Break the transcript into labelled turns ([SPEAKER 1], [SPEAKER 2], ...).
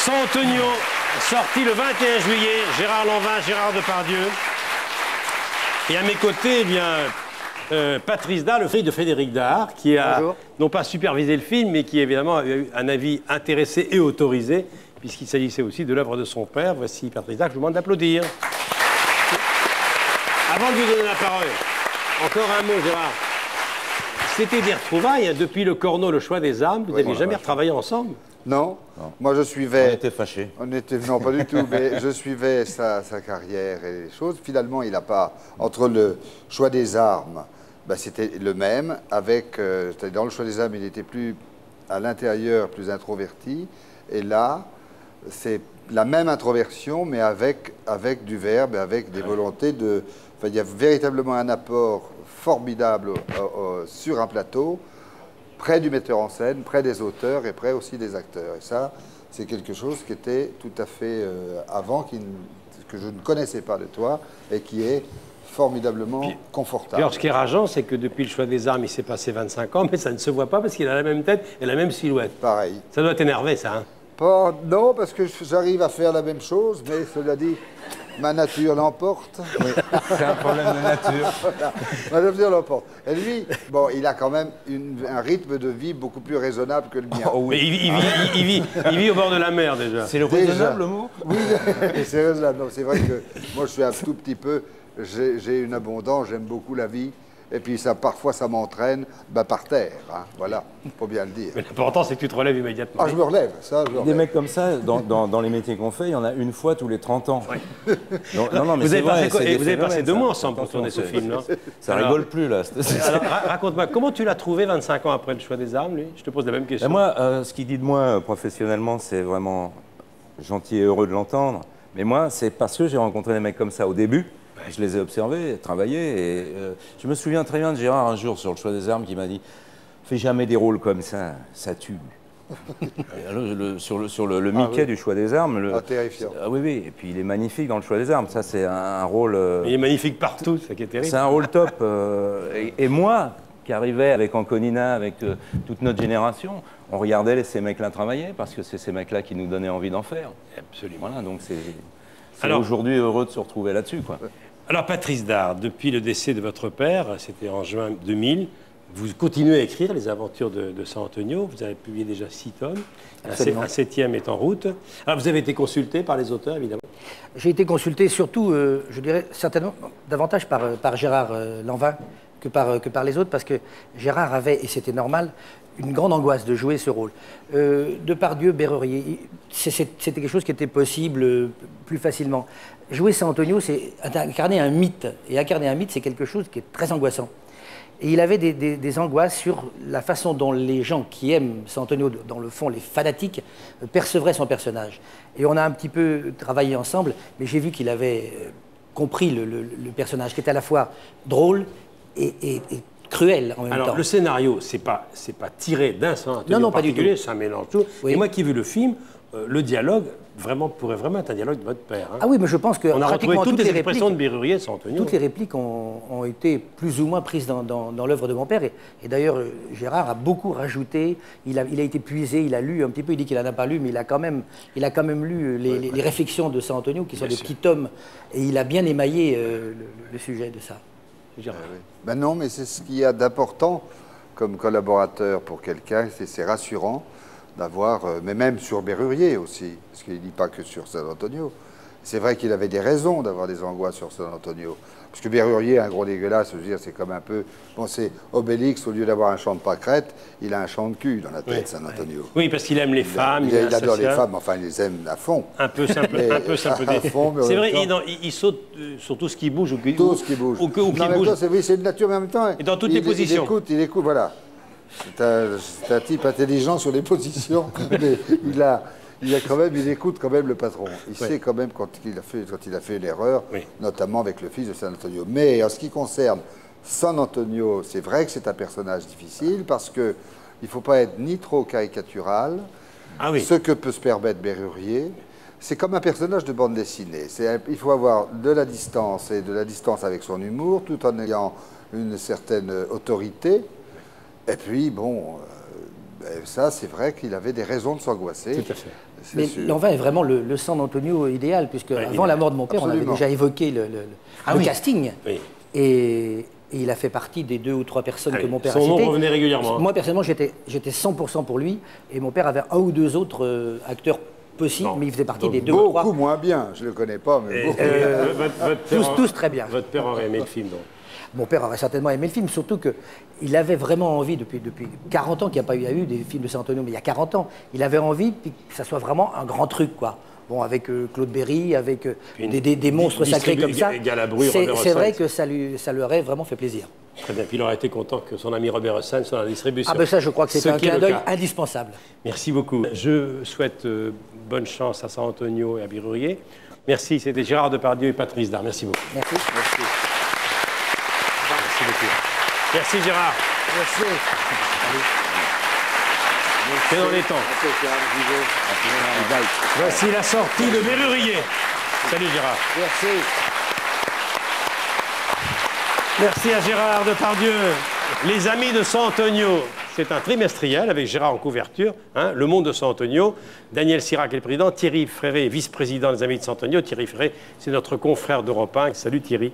[SPEAKER 1] San Antonio, sorti le 21 juillet, Gérard Lanvin, Gérard Depardieu. Et à mes côtés, eh bien, Patrice Dard, le fils de Frédéric Dard, qui a non pas supervisé le film, mais qui évidemment a eu un avis intéressé et autorisé, puisqu'il s'agissait aussi de l'œuvre de son père. Voici Patrice Dard, je vous demande d'applaudir. Avant de lui donner la parole, encore un mot, Gérard. C'était des retrouvailles, hein, depuis le Corneau, le choix des armes, vous n'avez jamais retravaillé ensemble?
[SPEAKER 2] Non. Moi je suivais...
[SPEAKER 3] On était fâchés.
[SPEAKER 2] Non, pas du tout, mais je suivais sa carrière et les choses. Finalement, il n'a pas... Entre le choix des armes, ben, c'était le même. Avec, dans le choix des armes, il était plus à l'intérieur, plus introverti. Et là, c'est la même introversion, mais avec du verbe, avec des volontés de... Enfin, il y a véritablement un apport formidable sur un plateau, près du metteur en scène, près des auteurs et près aussi des acteurs. Et ça, c'est quelque chose qui était tout à fait avant, que je ne connaissais pas de toi et qui est formidablement confortable.
[SPEAKER 1] Alors, ce qui est rageant, c'est que depuis le choix des armes, il s'est passé 25 ans, mais ça ne se voit pas parce qu'il a la même tête et la même silhouette.
[SPEAKER 2] Pareil.
[SPEAKER 1] Ça doit t'énerver, ça, hein?
[SPEAKER 2] Pas, non, parce que j'arrive à faire la même chose, mais cela dit, ma nature l'emporte.
[SPEAKER 3] Oui, c'est un problème de nature.
[SPEAKER 2] Voilà, ma nature l'emporte. Et lui, bon, il a quand même un rythme de vie beaucoup plus raisonnable que le mien.
[SPEAKER 3] Oh, oui.
[SPEAKER 1] Mais il vit au bord de la mer, déjà.
[SPEAKER 3] C'est le raisonnable, le mot?
[SPEAKER 2] Oui, c'est raisonnable. C'est vrai que moi, je suis un tout petit peu... J'ai une abondance, j'aime beaucoup la vie. Et puis, parfois, ça m'entraîne par terre. Hein, voilà, il faut bien le dire.
[SPEAKER 1] Mais l'important, c'est que tu te relèves immédiatement.
[SPEAKER 2] Ah, je me relève, ça, je me relève.
[SPEAKER 3] Des mecs comme ça, dans les métiers qu'on fait, il y en a une fois tous les 30 ans.
[SPEAKER 1] Oui.
[SPEAKER 3] Non, mais
[SPEAKER 1] vous avez
[SPEAKER 3] passé
[SPEAKER 1] passé 2 mois ensemble pour tourner ce film, non?
[SPEAKER 3] Ça rigole plus, là.
[SPEAKER 1] Alors, raconte-moi, comment tu l'as trouvé 25 ans après le choix des armes, lui? Je te pose la même question.
[SPEAKER 3] Ben moi, ce qu'il dit de moi professionnellement, c'est vraiment gentil et heureux de l'entendre. Mais moi, c'est parce que j'ai rencontré des mecs comme ça au début. Je les ai observés, travaillés, et je me souviens très bien de Gérard un jour sur le choix des armes qui m'a dit « Fais jamais des rôles comme ça tue. » Sur le Mickey du choix des armes...
[SPEAKER 2] terrifiant.
[SPEAKER 3] Ah oui, oui, et puis il est magnifique dans le choix des armes, ça c'est un rôle...
[SPEAKER 1] Il est magnifique partout, c'est ça qui est terrible.
[SPEAKER 3] C'est un rôle top, et moi, qui arrivais avec Anconina, avec toute notre génération, on regardait ces mecs-là travailler, parce que c'est ces mecs-là qui nous donnaient envie d'en faire.
[SPEAKER 1] Absolument.
[SPEAKER 3] Voilà, donc c'est aujourd'hui heureux de se retrouver là-dessus, quoi.
[SPEAKER 1] Alors, Patrice Dard, depuis le décès de votre père, c'était en juin 2000, vous continuez à écrire les aventures de San Antonio. Vous avez publié déjà 6 tomes. Un 7e est en route. Alors, vous avez été consulté par les auteurs, évidemment?
[SPEAKER 4] J'ai été consulté surtout, je dirais, certainement davantage par Gérard Lanvin que par les autres, parce que Gérard avait, et c'était normal, une grande angoisse de jouer ce rôle. Depardieu, Bérurier, c'était quelque chose qui était possible plus facilement. Jouer San Antonio, c'est incarner un mythe. Et incarner un mythe, c'est quelque chose qui est très angoissant. Et il avait des angoisses sur la façon dont les gens qui aiment San Antonio, dans le fond, les fanatiques, percevraient son personnage. Et on a un petit peu travaillé ensemble, mais j'ai vu qu'il avait compris le personnage, qui était à la fois drôle et cruel en même temps.
[SPEAKER 1] Alors, le scénario, c'est pas tiré d'un San Antonio en particulier, c'est un mélange tout. Oui. Et moi qui ai vu le film, le dialogue pourrait vraiment être un dialogue de votre père. Hein.
[SPEAKER 4] Ah oui, mais je pense que
[SPEAKER 1] on a retrouvé toutes les expressions de Bérurier, San Antonio.
[SPEAKER 4] Toutes les répliques ont été plus ou moins prises dans l'œuvre de mon père. Et d'ailleurs, Gérard a beaucoup rajouté. Il a été puisé, il a lu un petit peu. Il dit qu'il n'en a pas lu, mais il a quand même lu les réflexions de San Antonio, qui sont des petits tomes. Et il a bien émaillé le sujet de ça.
[SPEAKER 2] Ben non, mais c'est ce qu'il y a d'important comme collaborateur pour quelqu'un. C'est rassurant d'avoir, mais même sur Bérurier aussi, parce qu'il ne dit pas que sur San Antonio. C'est vrai qu'il avait des raisons d'avoir des angoisses sur San Antonio. Parce que Bérurier, un gros dégueulasse, je veux dire, c'est comme un peu... Bon, c'est Obélix, au lieu d'avoir un champ de pâquerette, il a un champ de cul dans la tête, San Antonio.
[SPEAKER 1] Oui, parce qu'il aime les femmes.
[SPEAKER 2] Il adore les femmes, enfin, il les aime à fond.
[SPEAKER 1] Un peu simple. C'est vrai, il saute sur tout ce qui bouge.
[SPEAKER 2] Tout ce qui bouge. C'est de nature, mais en même temps...
[SPEAKER 1] Et dans toutes les positions.
[SPEAKER 2] Il écoute, voilà. C'est un type intelligent sur les positions. Il écoute quand même le patron. Il sait quand même quand il a fait l'erreur, notamment avec le fils de San Antonio. Mais en ce qui concerne San Antonio, c'est vrai que c'est un personnage difficile parce qu'il ne faut pas être ni trop caricatural, ce que peut se permettre Bérurier. C'est comme un personnage de bande dessinée. Il faut avoir de la distance et de la distance avec son humour, tout en ayant une certaine autorité. Et puis, bon, ça, c'est vrai qu'il avait des raisons de s'angoisser.
[SPEAKER 1] Tout à fait.
[SPEAKER 4] Mais Lanvin est vraiment le San Antonio idéal, puisque avant la mort de mon père, on avait déjà évoqué le casting.
[SPEAKER 1] Oui.
[SPEAKER 4] Et il a fait partie des 2 ou 3 personnes que mon père a
[SPEAKER 1] citées. Son nom
[SPEAKER 4] citées.
[SPEAKER 1] revenait régulièrement.
[SPEAKER 4] Moi, personnellement, j'étais 100% pour lui, et mon père avait 1 ou 2 autres acteurs possibles, mais il faisait partie des 2 ou 3.
[SPEAKER 2] Beaucoup moins bien, je ne le connais pas, mais
[SPEAKER 4] tous très bien.
[SPEAKER 1] Votre père aurait aimé le film, donc.
[SPEAKER 4] Mon père aurait certainement aimé le film, surtout qu'il avait vraiment envie, depuis 40 ans qu'il n'y a pas eu des films de San Antonio, mais il y a 40 ans, il avait envie que ça soit vraiment un grand truc, quoi. Bon, avec Claude Berry, avec des monstres sacrés comme ça. C'est vrai que ça lui aurait vraiment fait plaisir.
[SPEAKER 1] Très bien, puis il aurait été content que son ami Robert Hossein soit dans la distribution.
[SPEAKER 4] Ah ben ça, je crois que c'est un clin d'œil indispensable.
[SPEAKER 1] Merci beaucoup. Je souhaite bonne chance à San Antonio et à Birurier. Merci, c'était Gérard Depardieu et Patrice Dard. Merci beaucoup.
[SPEAKER 4] Merci.
[SPEAKER 1] Merci. Merci beaucoup. Merci Gérard.
[SPEAKER 2] Merci.
[SPEAKER 1] C'est dans les temps. Voici la sortie de Berrurier. Salut Gérard.
[SPEAKER 2] Merci.
[SPEAKER 1] Merci à Gérard Depardieu. Les Amis de San Antonio. C'est un trimestriel avec Gérard en couverture, hein, Le Monde de San Antonio. Daniel Sirac est le président, Thierry Fréré est vice-président des Amis de San Antonio. Thierry Fréré, c'est notre confrère d'Europe 1. Salut Thierry.